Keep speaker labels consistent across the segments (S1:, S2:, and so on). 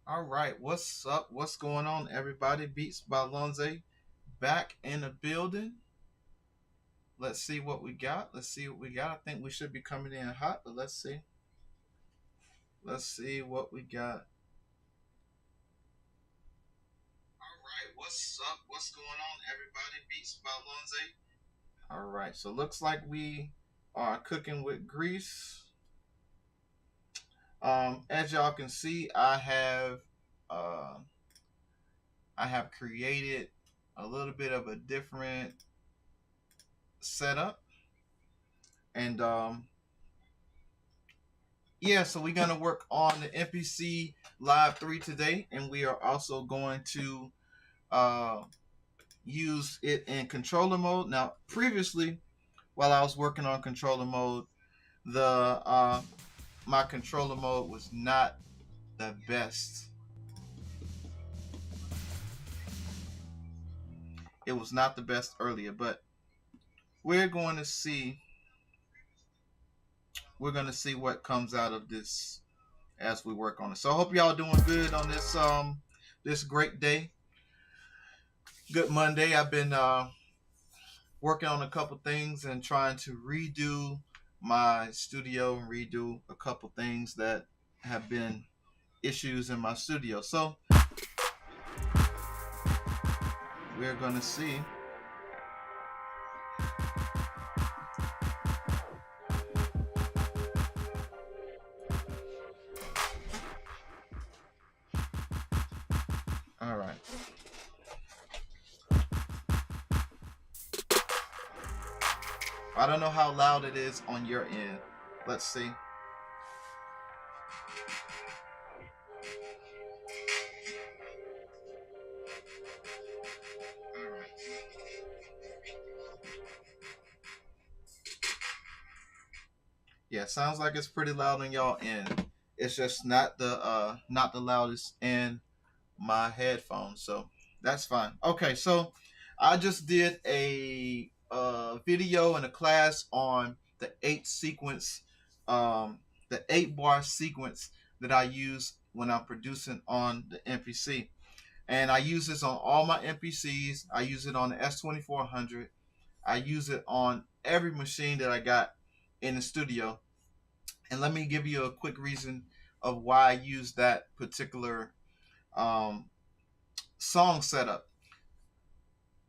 S1: All right, what's up? What's going on, everybody? Beats by Lonze back in the building. Let's see what we got. Let's see what we got. I think we should be coming in hot, but let's see. Let's see what we got. All right, what's up? What's going on, everybody? Beats by Lonze. All right, so looks like we are cooking with grease. As y'all can see, uh, I have created a little bit of a different setup. And yeah, so we're gonna work on the MPC Live 3 today, and we are also going to uh, use it in controller mode. Now, previously, while I was working on controller mode, the my controller mode was not the best. It was not the best earlier, but we're going to see we're going to see what comes out of this as we work on it. So I hope y'all doing good on this great day. Good Monday. I've been working on a couple things and trying to redo my studio and redo a couple things that have been issues in my studio. So we're gonna see. All right. I don't know how loud it is on your end. Let's see. All right. Yeah, sounds like it's pretty loud on y'all end. It's just not the loudest in my headphones, so that's fine. Okay, so I just did a video and a class on the 8 bar sequence that I use when I'm producing on the MPC, and I use this on all my MPCs. I use it on the S2400. I use it on every machine that I got in the studio. And let me give you a quick reason of why I use that particular um, song setup.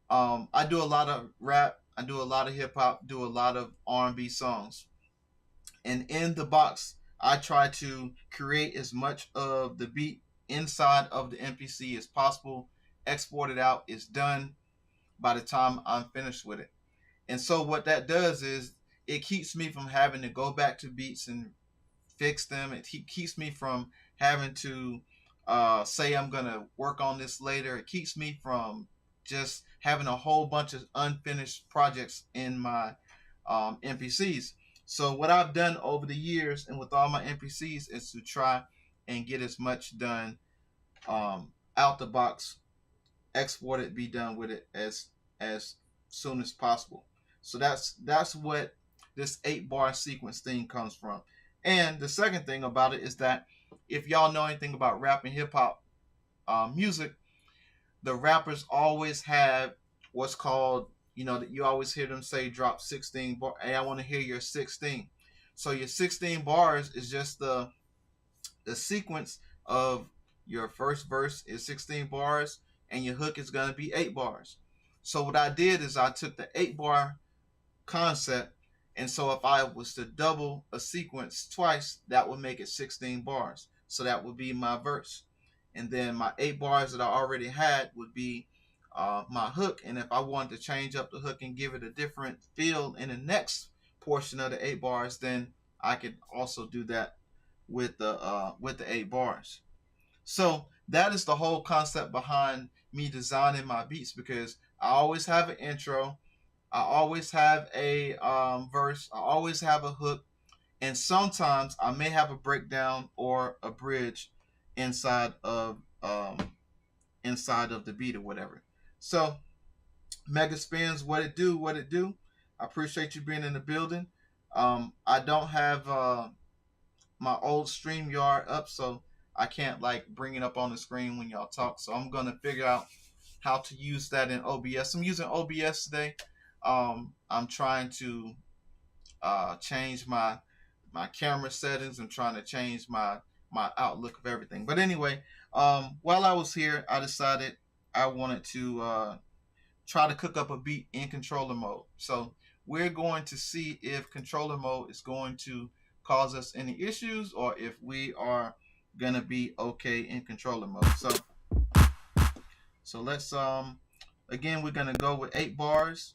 S1: I do a lot of rap, I do a lot of hip hop, do a lot of R&B songs, and in the box, I try to create as much of the beat inside of the MPC as possible. Export it out. It's done by the time I'm finished with it. And so what that does is it keeps me from having to go back to beats and fix them. It keeps me from having to say I'm gonna work on this later. It keeps me from just having a whole bunch of unfinished projects in my NPCs. So what I've done over the years and with all my NPCs is to try and get as much done out the box, export it, be done with it as soon as possible. So that's what this 8 bar sequence thing comes from. And the second thing about it is that if y'all know anything about rap and hip hop music, the rappers always have what's called, that you always hear them say, drop 16 bar. Hey, I want to hear your 16. So your 16 bars is just the sequence of your first verse is 16 bars and your hook is going to be 8 bars. So what I did is I took the 8 bar concept, and so if I was to double a sequence twice, that would make it 16 bars. So that would be my verse. And then my 8 bars that I already had would be my hook. And if I wanted to change up the hook and give it a different feel in the next portion of the 8 bars, then I could also do that with the 8 bars. So that is the whole concept behind me designing my beats, because I always have an intro, I always have a verse, I always have a hook, and sometimes I may have a breakdown or a bridge inside of um, inside of the beat or whatever. So Mega Spins, what it do, what it do. I appreciate you being in the building. I don't have my old StreamYard up, so I can't like bring it up on the screen when y'all talk. So I'm gonna figure out how to use that in OBS. I'm using OBS today. I'm trying to change my camera settings. I'm trying to change my outlook of everything. But anyway, while I was here, I decided I wanted to try to cook up a beat in controller mode. So we're going to see if controller mode is going to cause us any issues or if we are gonna be okay in controller mode. So let's again, we're gonna go with 8 bars.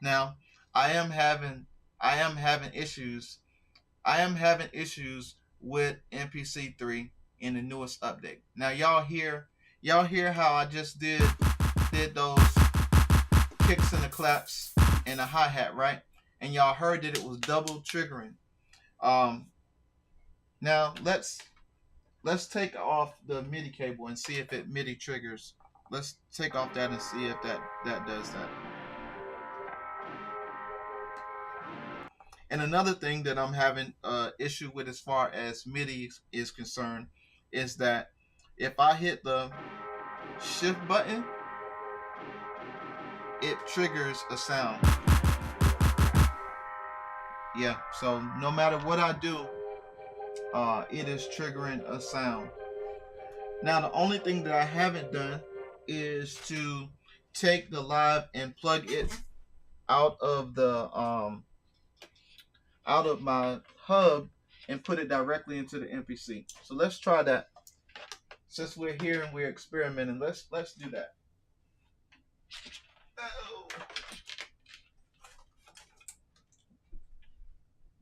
S1: Now, I am having issues. I am having issues with MPC3 in the newest update. Now, y'all hear how I just did those kicks and the claps and the hi-hat, right? And y'all heard that it was double triggering. Now let's take off the MIDI cable and see if it MIDI triggers. Let's take off that and see if that does that. And another thing that I'm having issue with as far as MIDI is concerned is that if I hit the shift button, it triggers a sound. Yeah, so no matter what I do, it is triggering a sound. Now the only thing that I haven't done is to take the live and plug it out of the out of my hub and put it directly into the MPC. So let's try that. Since we're here and we're experimenting, let's do that. Oh.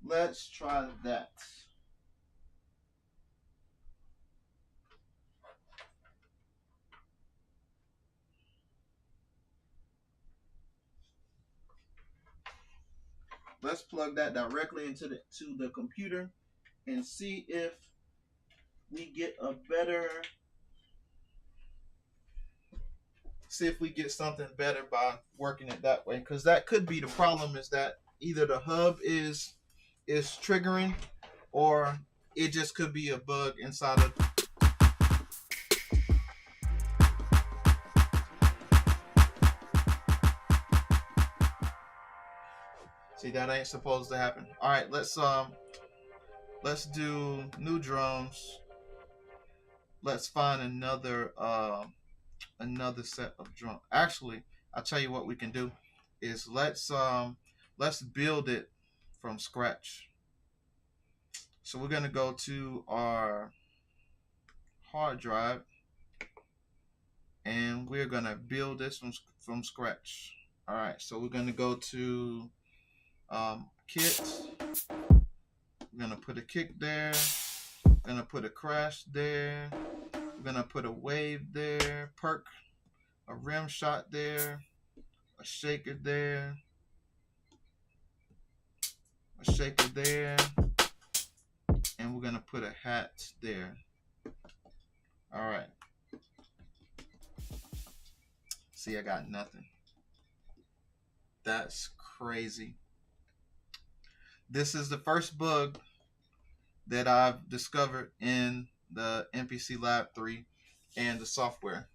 S1: Let's try that. Let's plug that directly into the computer and see if we get a better, see if we get something better by working it that way. Because that could be the problem, is that either the hub is triggering or it just could be a bug inside of. See, that ain't supposed to happen. All right, let's do new drums. Let's find another set of drum. Actually, I'll tell you what we can do is let's build it from scratch. So we're gonna go to our hard drive and we're gonna build this from scratch. All right, so we're gonna go to kit. We're gonna put a kick there. We're gonna put a crash there. We're gonna put a wave there, perk, a rim shot there, a shaker there, a shaker there, and we're gonna put a hat there. All right. See, I got nothing. That's crazy. This is the first bug that I've discovered in the MPC Lab 3 and the software.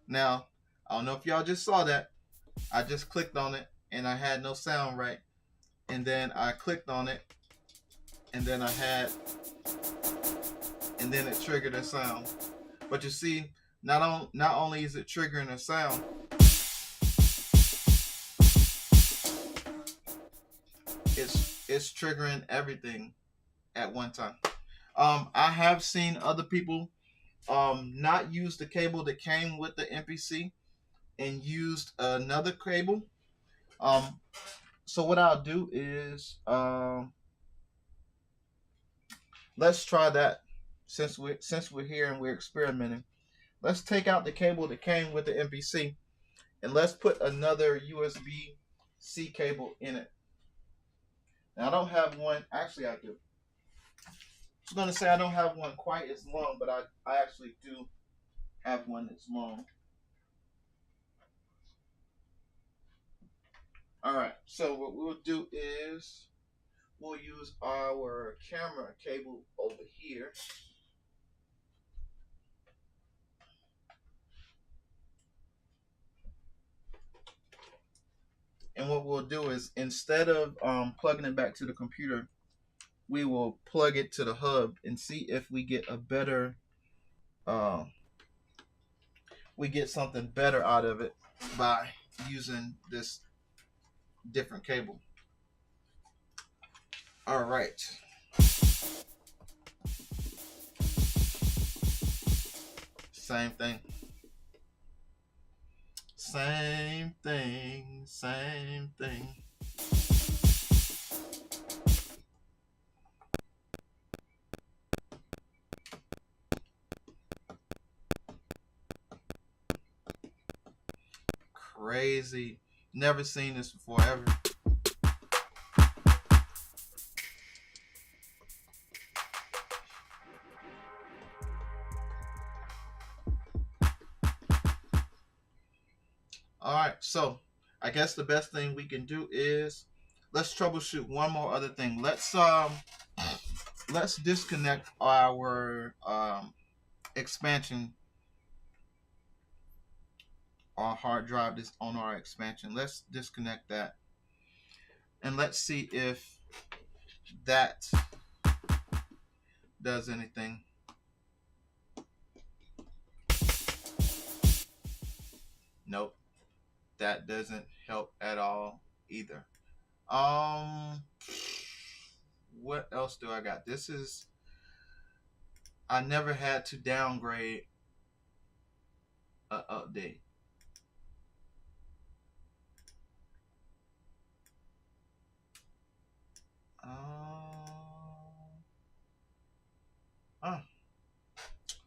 S1: Now, I don't know if y'all just saw that. I just clicked on it and I had no sound, right? And then I clicked on it and then and then it triggered a sound. But you see, not only is it triggering a sound, it's triggering everything at one time. I have seen other people not use the cable that came with the MPC and used another cable. So what I'll do is let's try that. Since we're here and we're experimenting, let's take out the cable that came with the MPC and let's put another USB C cable in it. Now I don't have one. Actually, I do. I was gonna say I don't have one quite as long, but I actually do have one that's long. All right. So what we'll do is we'll use our camera cable over here. And what we'll do is instead of plugging it back to the computer, we will plug it to the hub and see if we get a better, uh, we get something better out of it by using this different cable. All right. Same thing. Same thing. Same thing. Crazy. Never seen this before ever. All right, so I guess the best thing we can do is let's troubleshoot one more other thing. Let's disconnect our expansion, our hard drive is on our expansion. Let's disconnect that and let's see if that does anything. Nope, that doesn't help at all either. What else do I got? This is, I never had to downgrade an update. Huh.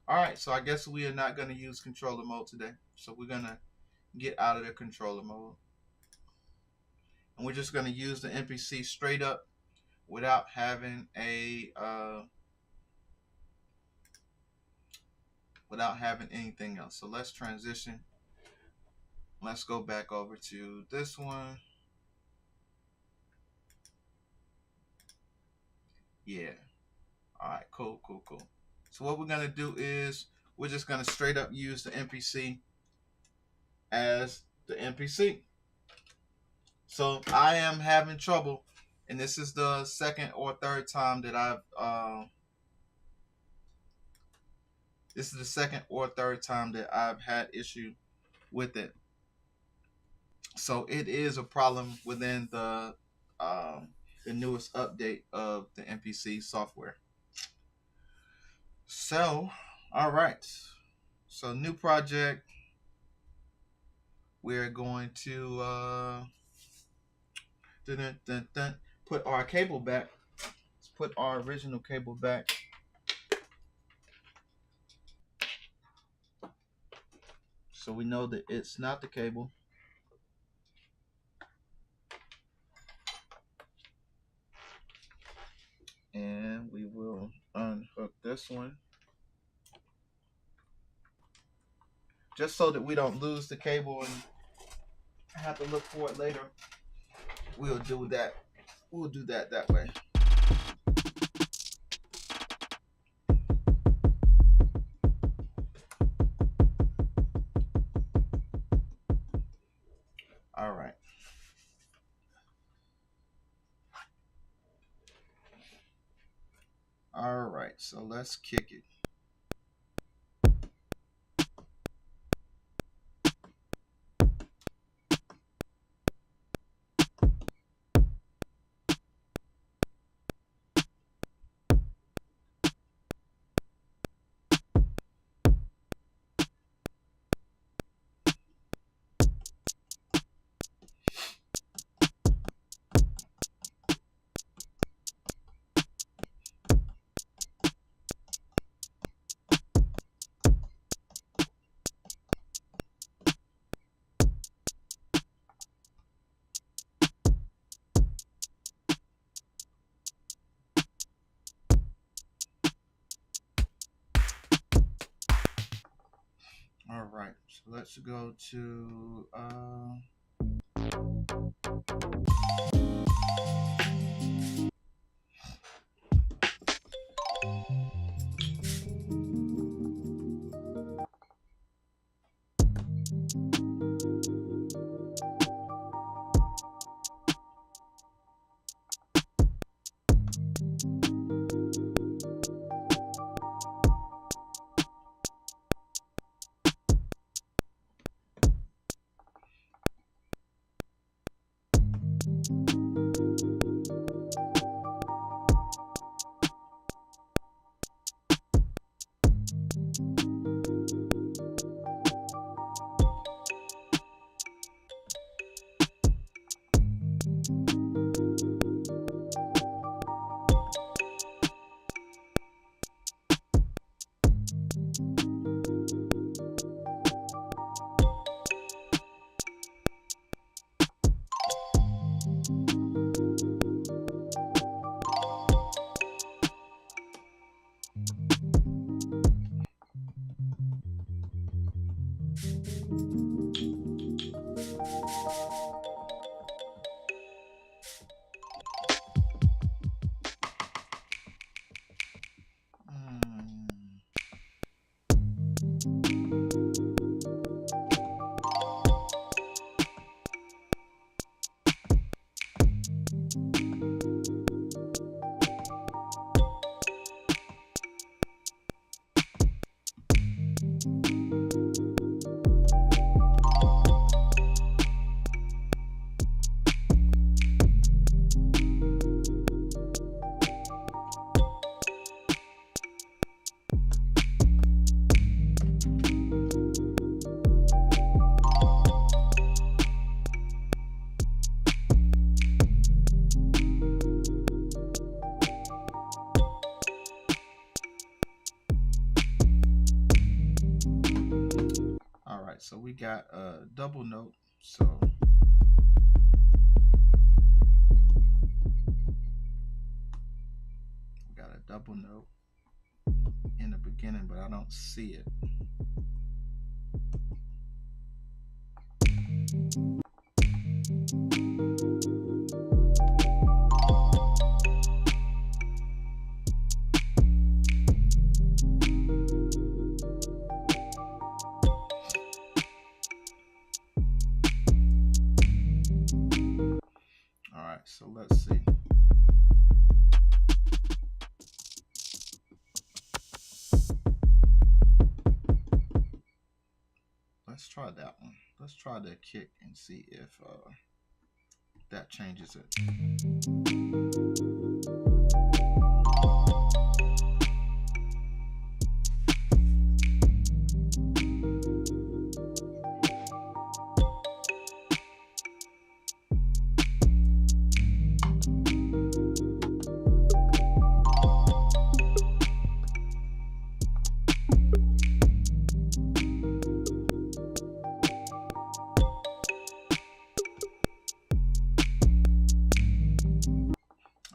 S1: All right, so I guess we are not going to use controller mode today. So we're going to get out of the controller mode. And we're just going to use the MPC straight up without having without having anything else. So let's transition. Let's go back over to this one. Yeah. All right, cool. So what we're going to do is we're just going to straight up use the MPC as the MPC. So I am having trouble, and this is the second or third time that I've had issue with it. So it is a problem within the newest update of the MPC software. So, all right. So new project. We're going to put our cable back. Let's put our original cable back. So we know that it's not the cable. And we will unhook this one. Just so that we don't lose the cable and have to look for it later. We'll do that. We'll do that way. All right. All right. So let's kick it. All right, so let's go to mm, all right, so we got a double note. So we got a double note in the beginning, but I don't see it. All right, so let's see. Let's try that one. Let's try the kick and see if that changes it.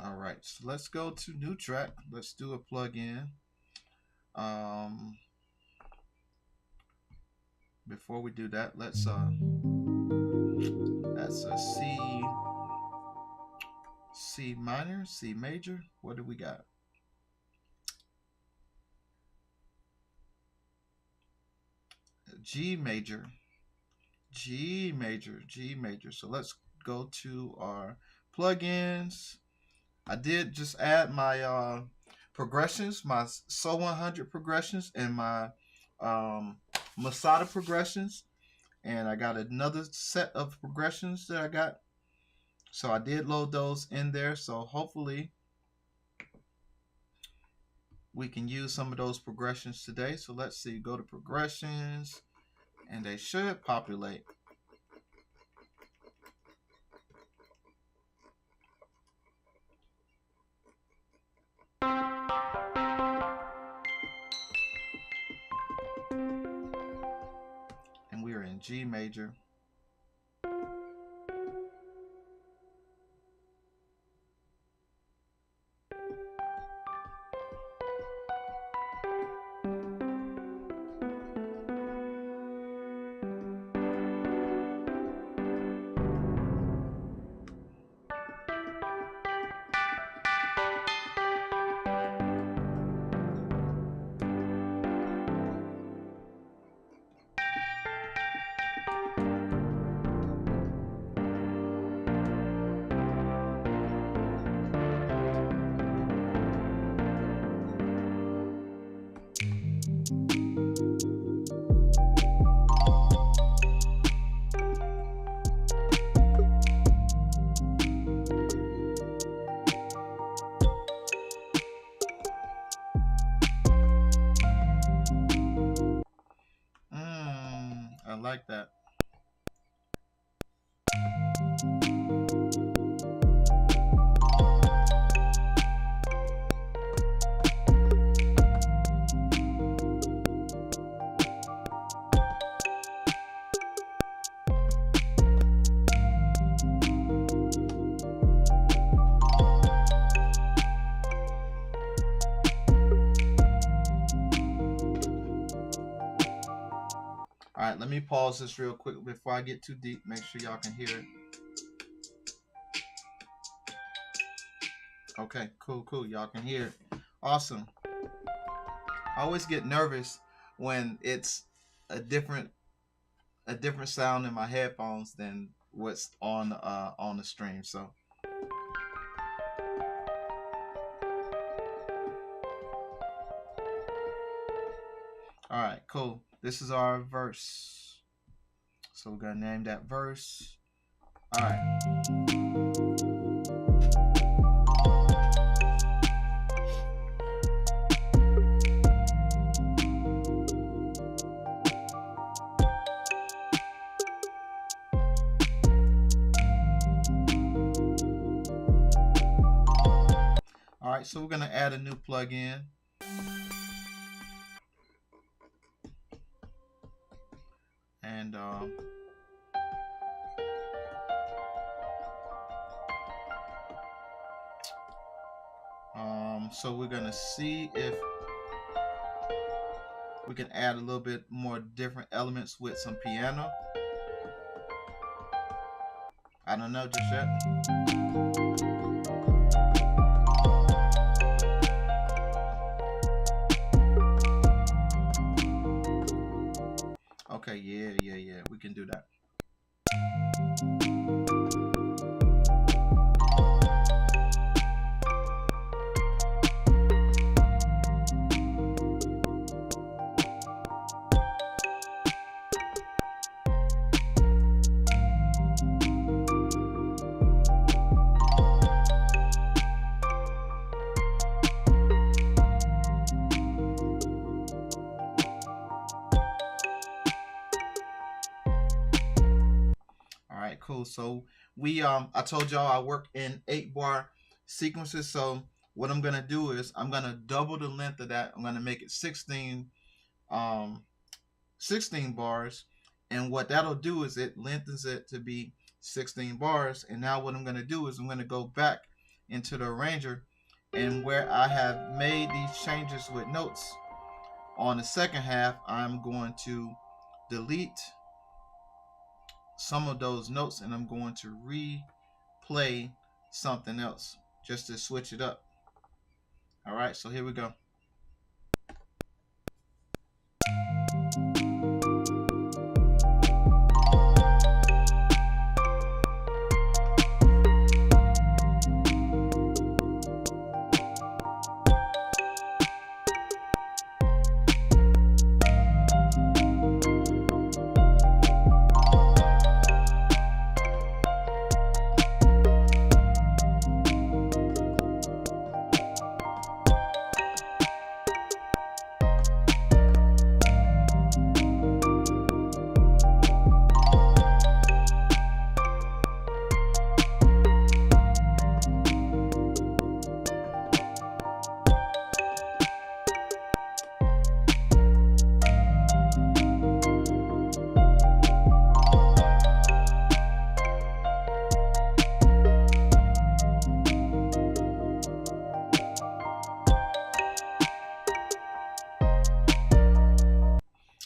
S1: All right, so let's go to new track. Let's do a plug-in. Before we do that, let's that's a C minor, C major. What do we got? G major, G major, G major. So let's go to our plugins. I did just add my progressions, my So 100 progressions, and my Masada progressions, and I got another set of progressions that I got. So I did load those in there. So hopefully we can use some of those progressions today. So let's see, go to progressions, and they should populate. And we are in G major. like that. All right, let me pause this real quick before I get too deep. Make sure y'all can hear it. Okay, cool. Y'all can hear it. Awesome. I always get nervous when it's a different sound in my headphones than what's on the stream. So all right, cool. This is our verse. So we're gonna name that verse. All right. All right, so we're gonna add a new plugin. And so we're gonna see if we can add a little bit more different elements with some piano. I don't know just yet. Okay, yeah, we can do that. Cool. So we I told y'all I work in 8-bar sequences. So what I'm gonna do is I'm gonna double the length of that. I'm gonna make it 16 bars, and what that'll do is it lengthens it to be 16 bars. And now what I'm gonna do is I'm gonna go back into the arranger, and where I have made these changes with notes on the second half, I'm going to delete some of those notes, and I'm going to replay something else just to switch it up. All right, so here we go.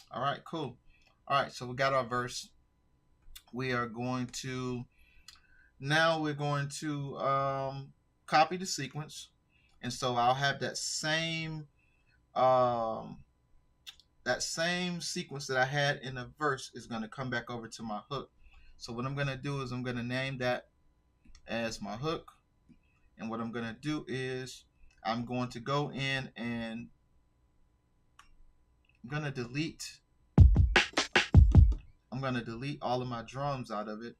S1: All right, cool. All right, so we got our verse. We are going to copy the sequence, and so I'll have that same sequence that I had in the verse is going to come back over to my hook. So what I'm going to do is I'm going to name that as my hook, and what I'm going to do is I'm going to go in and I'm going to delete all of my drums out of it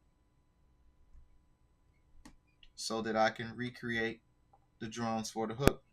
S1: so that I can recreate the drums for the hook.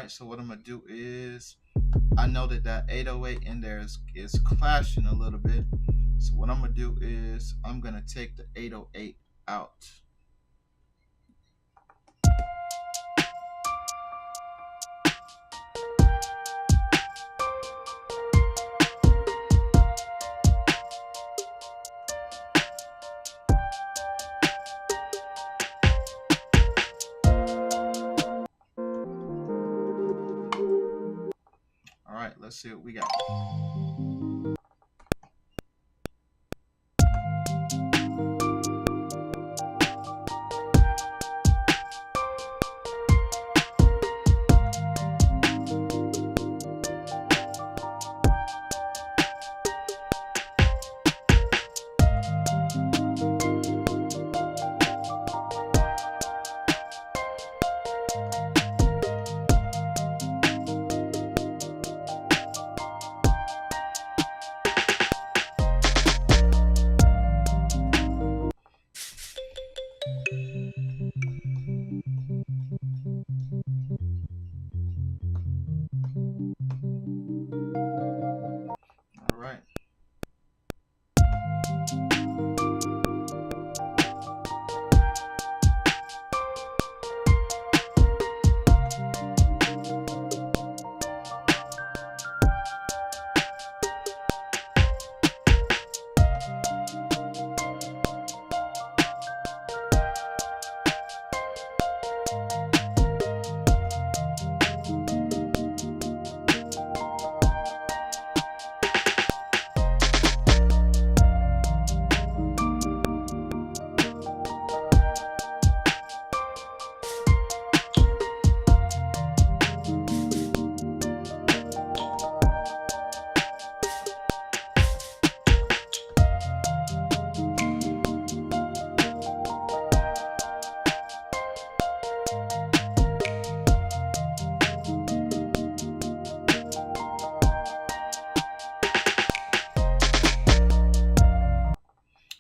S1: right, so what I'm gonna do is, I know that that 808 in there is clashing a little bit. So what I'm gonna do is I'm gonna take the 808 out. All right, let's see what we got. All right.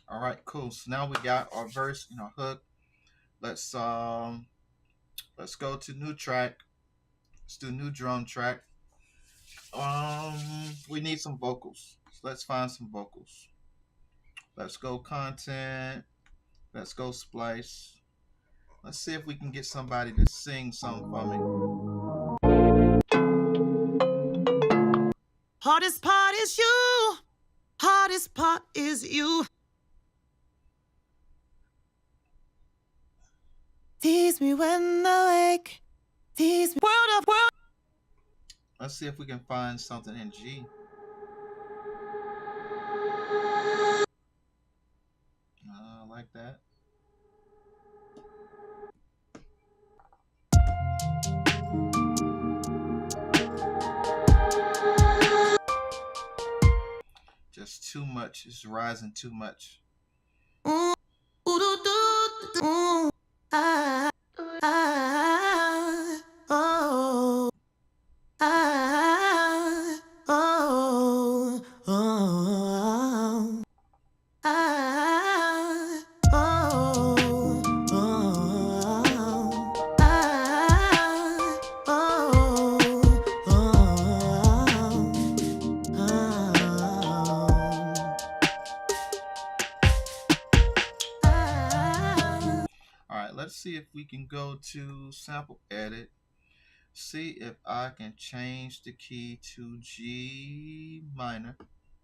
S1: All right, cool. So now we got our verse and our hook. Let's go to new track. Let's do new drum track. We need some vocals. So let's find some vocals. Let's go content. Let's go splice. Let's see if we can get somebody to sing something for me.
S2: Hardest part is you. Hardest part is you. Tease me when awake. Tease me. World of world.
S1: Let's see if we can find something in G. Like that. Just too much. It's rising too much. Let's see if we can go to sample edit. See if I can change the key to G minor. So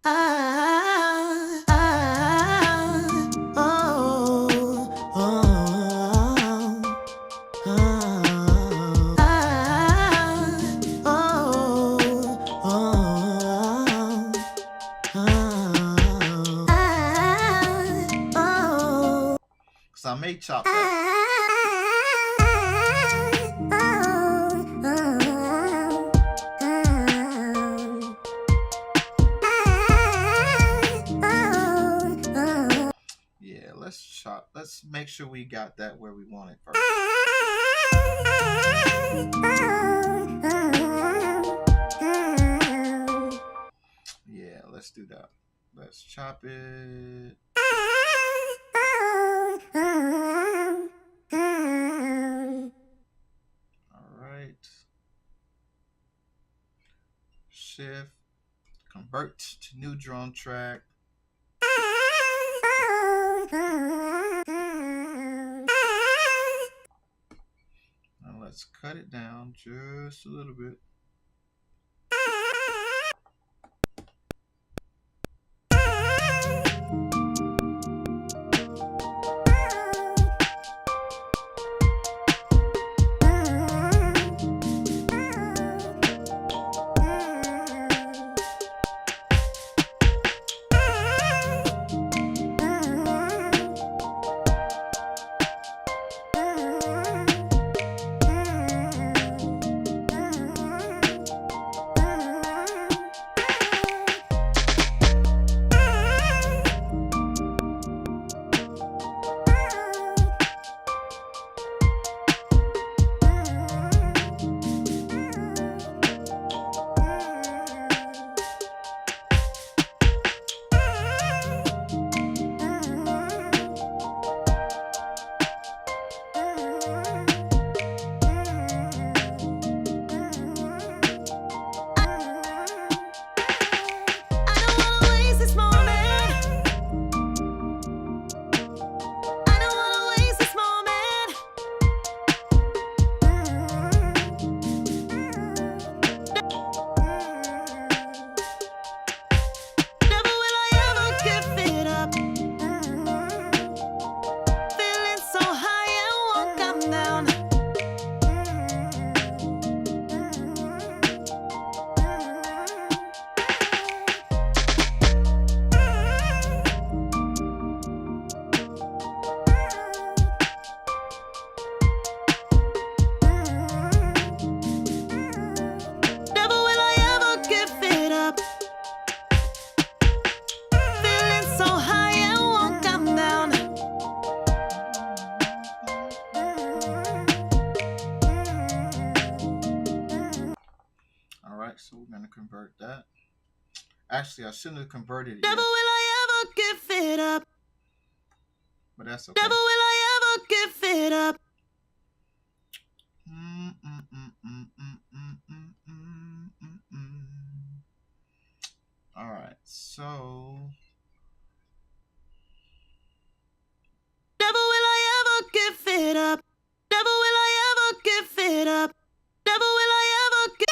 S1: I may chop that. Let's make sure we got that where we want it first. Yeah, let's do that. Let's chop it. All right. shift, convert to new drum track. Now let's cut it down just a little bit. So we're gonna convert that. Actually, I shouldn't have converted it yet.
S2: Never will I ever give it up.
S1: But that's okay.
S2: Never will I ever give it up.
S1: All right, so
S2: never will I ever give it up. Never will I ever give it up. Never will I ever give.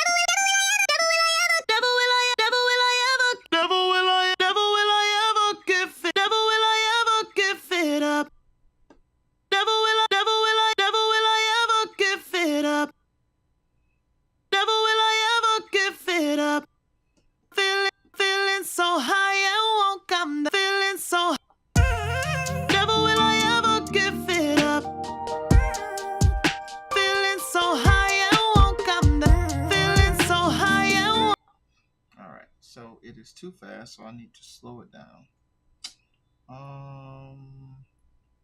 S1: So it is too fast, so I need to slow it down.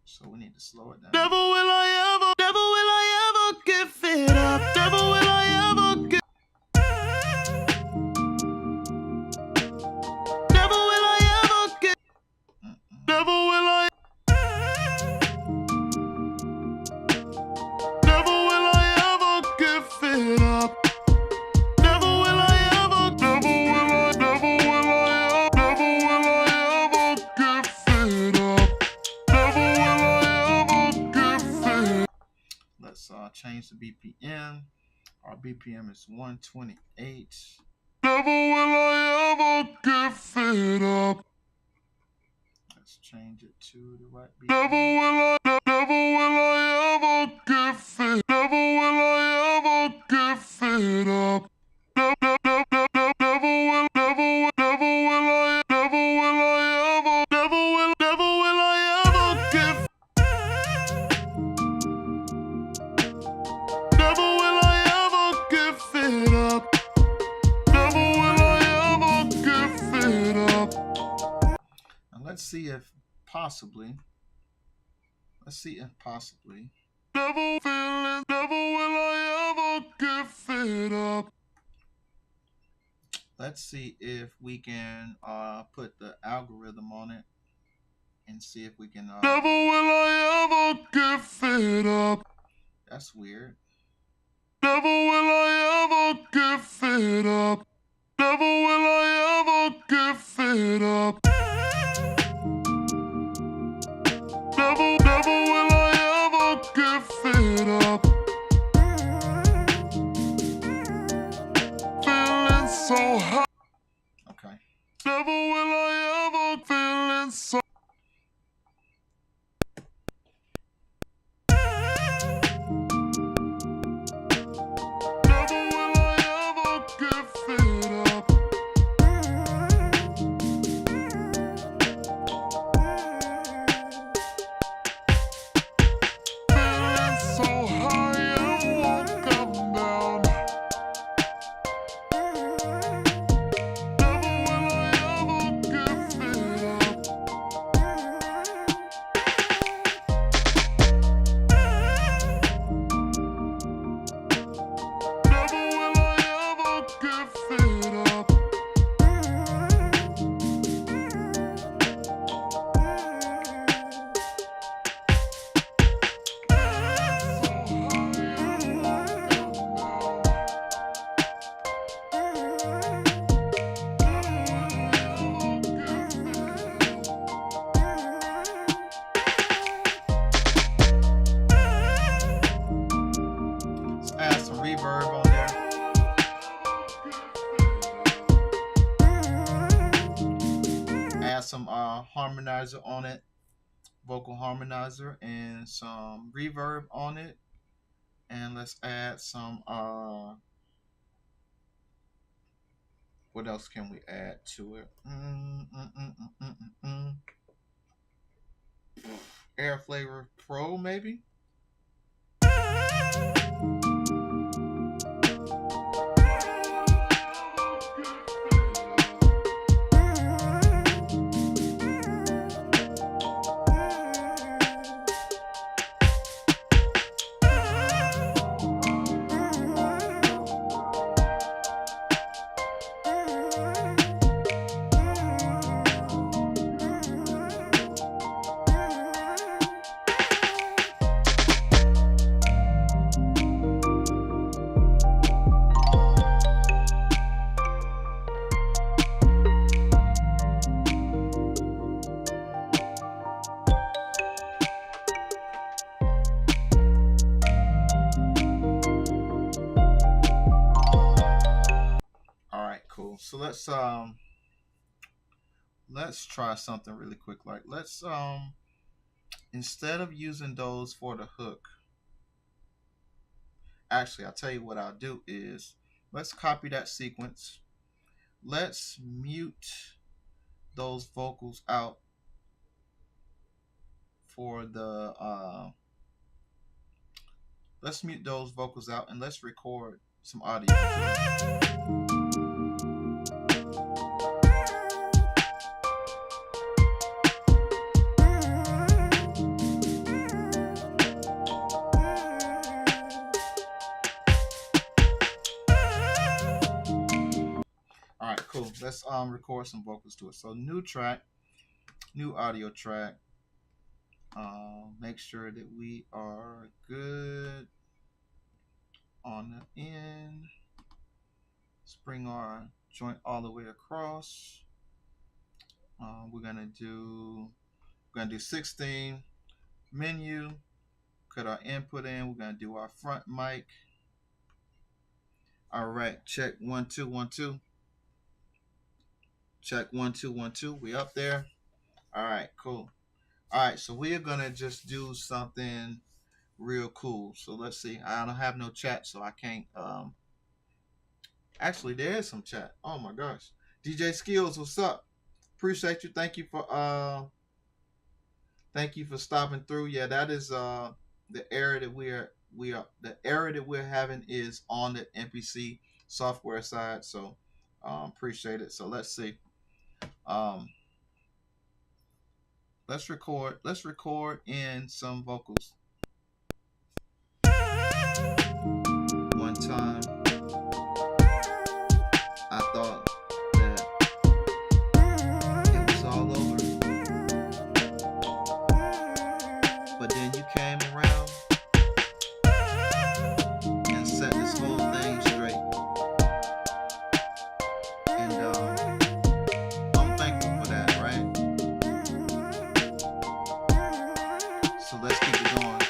S1: So we need to slow it down.
S2: Never will I ever give it up. Never will I ever give. Never will I ever give. Never will I. Never will I ever give it up.
S1: Change the BPM. Our BPM is 128.
S2: Never will I ever give it up.
S1: Let's change it to the right BPM.
S2: Never will I ever give it. Never will I ever give it up. Never will I ever give. Never will I ever give it up. Never will I ever give it up.
S1: Now let's see if possibly.
S2: Never will I ever give it up.
S1: Let's see if we can put the algorithm on it and see if we can.
S2: Never will I ever give it up.
S1: That's weird.
S2: Never will I ever give it up. Never so high.
S1: Okay.
S2: Never will I ever feeling so. Never will I ever give it up. Feeling so high and won't come down. Never will I ever give it up. Never will I ever give it up.
S1: Let's add some reverb on there. Add some harmonizer on it, vocal harmonizer, and some reverb on it. And let's add some what else can we add to it? Air Flavor Pro, maybe. Cool. So let's try something really quick. Like let's instead of using those for the hook, actually I'll tell you what I'll do is let's copy that sequence. Let's mute those vocals out for the let's mute those vocals out and let's record some audio. All right, cool. Let's record some vocals to it. So new track, new audio track. Make sure that we are good on the end. Let's bring our joint all the way across. We're gonna do 16 menu. Cut our input in. We're gonna do our front mic. All right, check 1 2 1 2. Check 1 2 1 2. We up there. All right, cool. All right, so we are gonna just do something real cool. So let's see. I don't have no chat, so I can't. Actually, there is some chat. Oh my gosh, DJ Skills, what's up? Appreciate you. Thank you for stopping through. Yeah, that is the area that the area that we're having is on the MPC software side. So appreciate it. So let's see. Let's record in some vocals. One time I thought that it was all over, but then you came around and set this whole thing straight. And I'm thankful for that, right? So let's keep it going.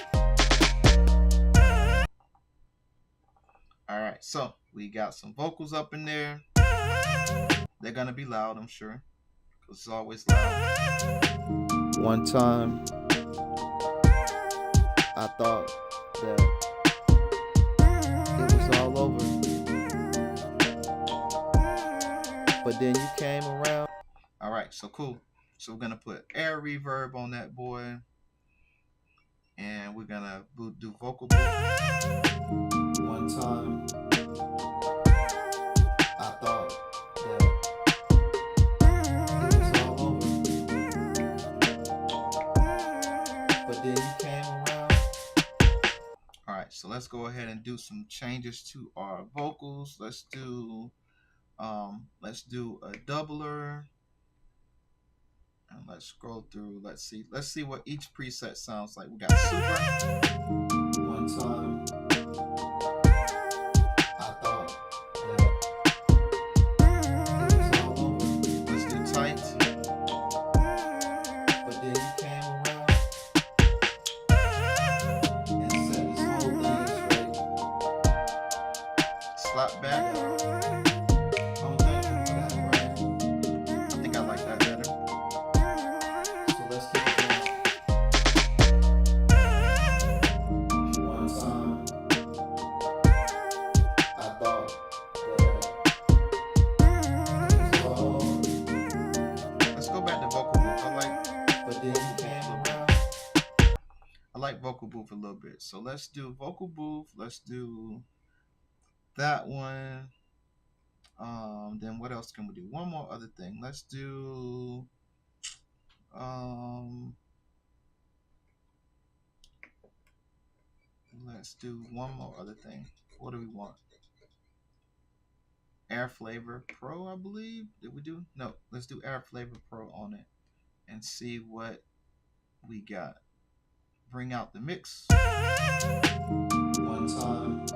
S1: All right, so we got some vocals up in there. They're gonna be loud, I'm sure, because it's always loud. One time, I thought that it was all over, but then you came around. All right, so cool. So we're gonna put air reverb on that boy, and we're gonna do vocal booth. One time, I thought that it was all over, but then you came around. All right, so let's go ahead and do some changes to our vocals. Let's do a doubler, and let's scroll through. Let's see what each preset sounds like. We got super. One time, I thought that it was all over. Let's do tight, but then you came around and set this whole thing straight. Slap back. I'm thankful for that, right? I think I like that better. So let's keep it going. One time, I thought that it was all over. Let's go back to vocal booth. But then you came around. I like vocal booth a little bit. So let's do vocal booth. Let's do that one. Then what else can we do? One more other thing. Let's do one more other thing. What do we want? Air Flavor Pro, I believe. Did we do? No, let's do Air Flavor Pro on it and see what we got. Bring out the mix. One time,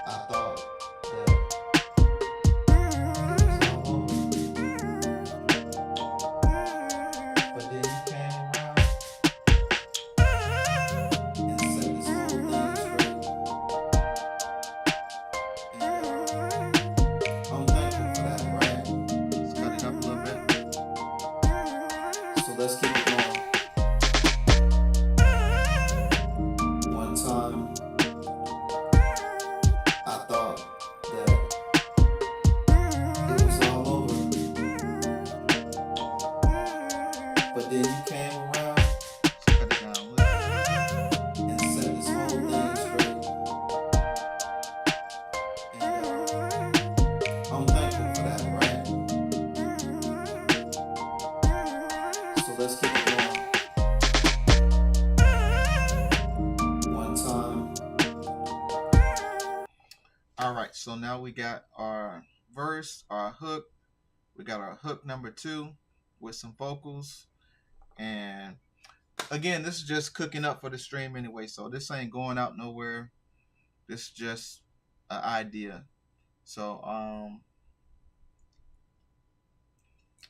S1: I thought that it was all over, but then you came around and set this whole thing straight. And I'm thankful for that, right? Let's cut it up a little bit. So let's keep it going. One time, I thought that it was all over, but then you came around. Let's cut it down a little and set this whole thing straight. And I'm thankful for that, right? So let's keep it going. One time. All right, so now we got our verse, our hook. We got our hook number 2 with some vocals. And again, this is just cooking up for the stream anyway, so this ain't going out nowhere. This is just an idea. So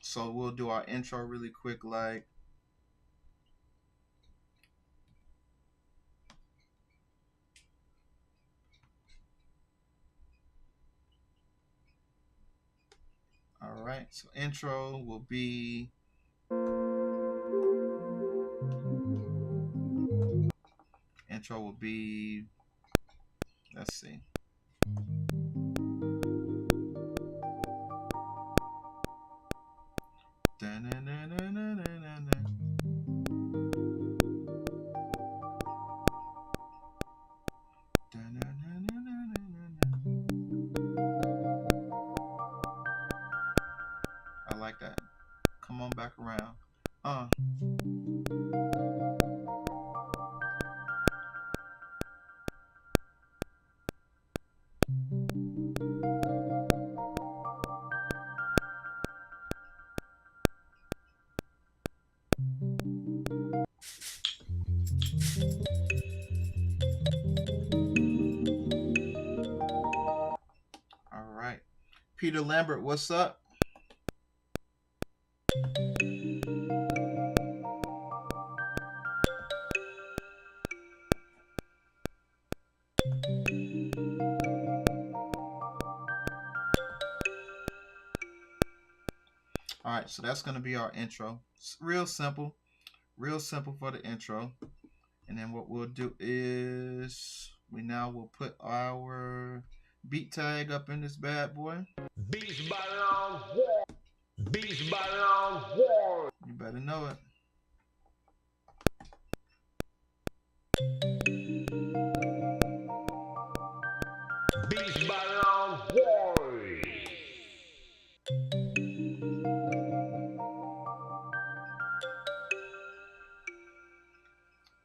S1: so we'll do our intro really quick, like all right, so intro will be let's see. I like that. Come on back around. All right. Peter Lambert, what's up? right, so that's going to be our intro. It's real simple for the intro. And then what we'll do is we now will put our beat tag up in this bad boy. BeatsbyLonza. You better know it.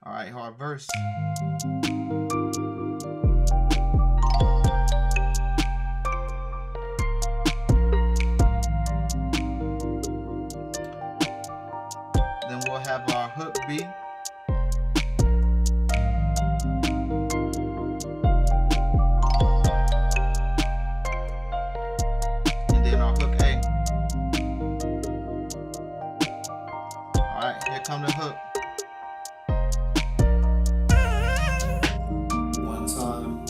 S1: All right, hard verse. Then we'll have our hook B. And then our hook A. All right, here come the hook. One time,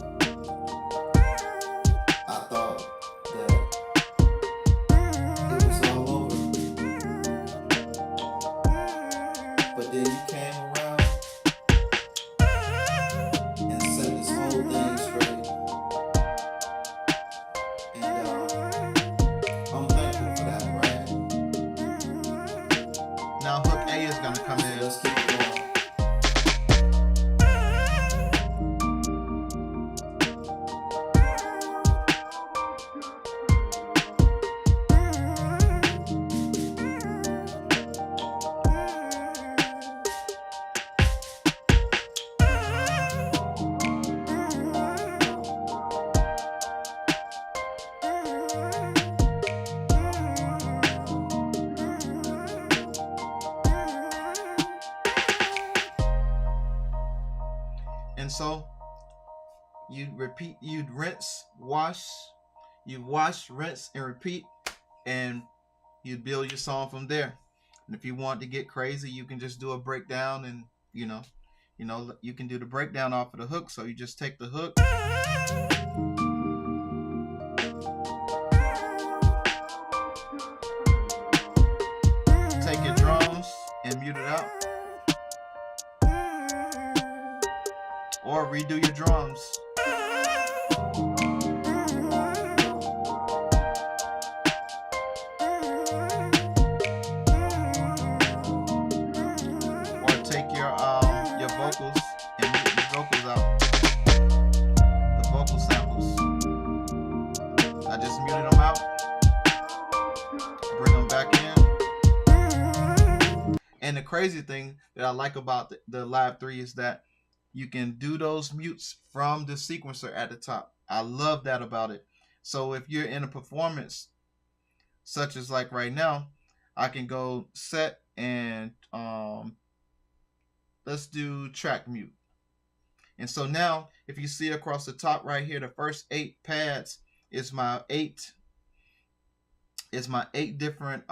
S1: I thought that it was all over, but then you came around and set this whole thing straight. And I'm thankful for that, right? Now hook A is gonna come in. Let's keep it going. And so you repeat, you'd rinse, wash, you wash, rinse, and repeat, and you build your song from there. And if you want to get crazy, you can just do a breakdown, and you can do the breakdown off of the hook. So you just take the hook, take your drums and mute it out, or redo your drums. Or take your vocals and mute your vocals out. The vocal samples. I just muted them out. Bring them back in. And the crazy thing that I like about the Live 3 is that you can do those mutes from the sequencer at the top. I love that about it. So if you're in a performance, such as like right now, I can go set and let's do track mute. And so now, if you see across the top right here, the first 8 pads is my 8 different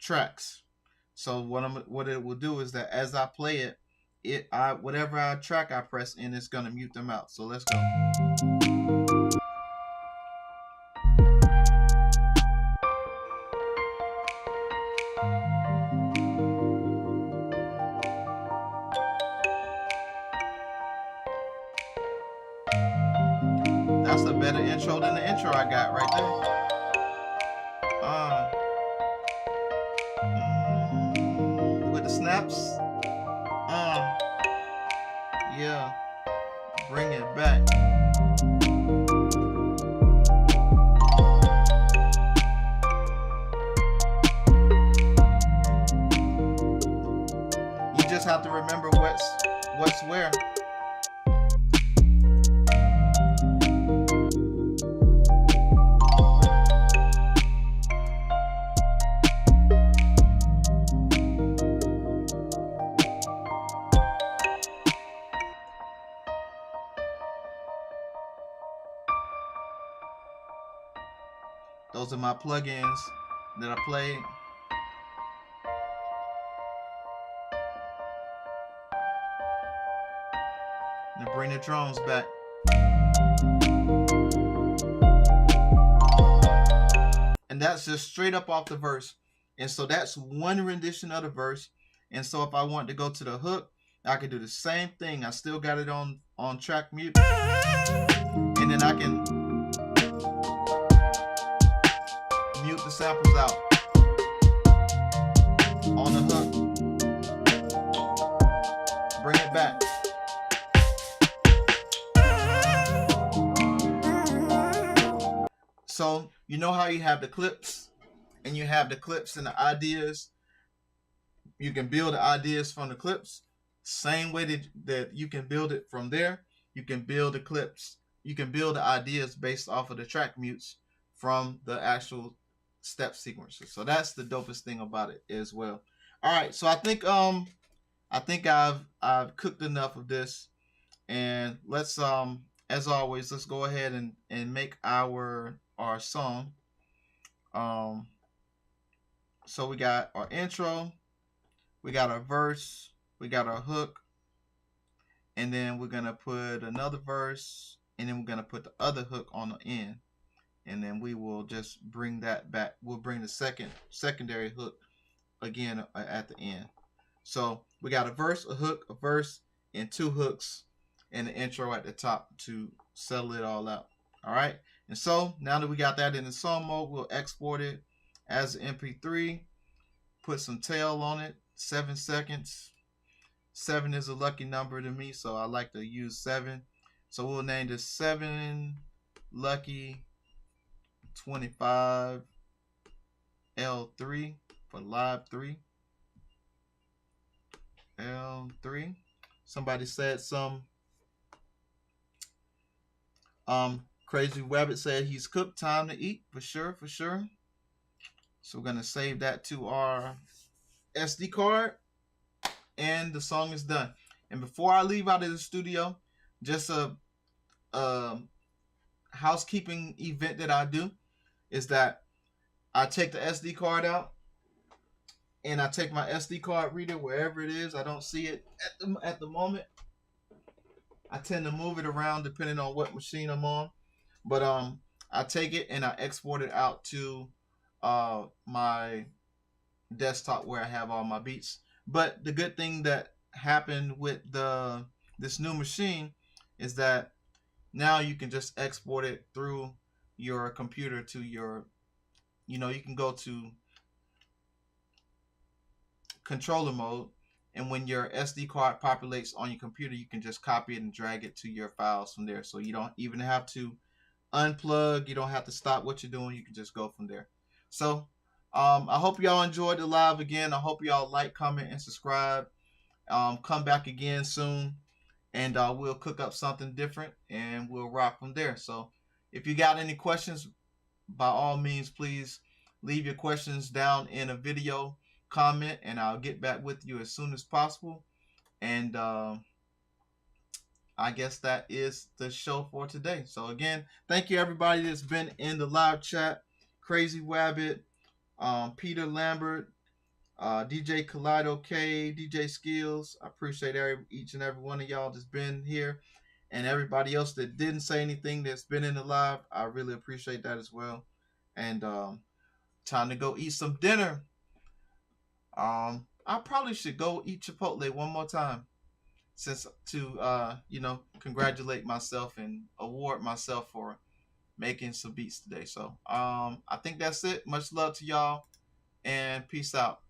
S1: tracks. So what it will do is that as I play it, whatever track I press in, it's gonna mute them out. So let's go. That's a better intro than the intro I got right there. With the snaps. Yeah, bring it back. You just have to remember what's where. Those are my plugins that I play. And bring the drums back. and that's just straight up off the verse. And so that's one rendition of the verse. And so if I want to go to the hook, I can do the same thing. I still got it on track mute, and then I can mute the samples out on the hook, bring it back. So you know how you have the clips, and you have the clips and the ideas. You can build the ideas from the clips. Same way that you can build it from there. You can build the clips. You can build the ideas based off of the track mutes from the actual step sequences. So that's the dopest thing about it as well. All right, so I think I've cooked enough of this, and let's as always, let's go ahead and make our song. So we got our intro, we got our verse, we got our hook, and then we're gonna put another verse, and then we're gonna put the other hook on the end, and then we will just bring that back. We'll bring the secondary hook again at the end. So we got a verse, a hook, a verse, and two hooks, and the intro at the top to settle it all out. All right. And so now that we got that in the song mode, we'll export it as an MP3, put some tail on it, 7 seconds. 7 is a lucky number to me, so I like to use 7. So we'll name this 7 Lucky 25 L3 for live 3. L3. Somebody said some. Crazy Rabbit said he's cooked. Time to eat, for sure, for sure. So we're gonna save that to our SD card, and the song is done. And before I leave out of the studio, just a housekeeping event that I do is that I take the SD card out, and I take my SD card reader wherever it is. I don't see it at the moment. I tend to move it around depending on what machine I'm on. But I take it and I export it out to my desktop where I have all my beats. But the good thing that happened with this new machine is that now you can just export it through your computer to your, you can go to controller mode, and when your SD card populates on your computer, you can just copy it and drag it to your files from there. So you don't even have to unplug, you don't have to stop what you're doing, you can just go from there. So I hope y'all enjoyed the live again. I hope y'all like, comment, and subscribe. Come back again soon, and we'll cook up something different, and we'll rock from there. So if you got any questions, by all means, please leave your questions down in a video comment, and I'll get back with you as soon as possible. And I guess that is the show for today. So again, thank you everybody that's been in the live chat. Crazy Rabbit, Peter Lambert, DJ Kaleido K, DJ Skills. I appreciate each and every one of y'all that's been here, and everybody else that didn't say anything that's been in the live. I really appreciate that as well. And time to go eat some dinner. I probably should go eat Chipotle one more time, since to congratulate myself and award myself for making some beats today. So I think that's it. Much love to y'all, and peace out.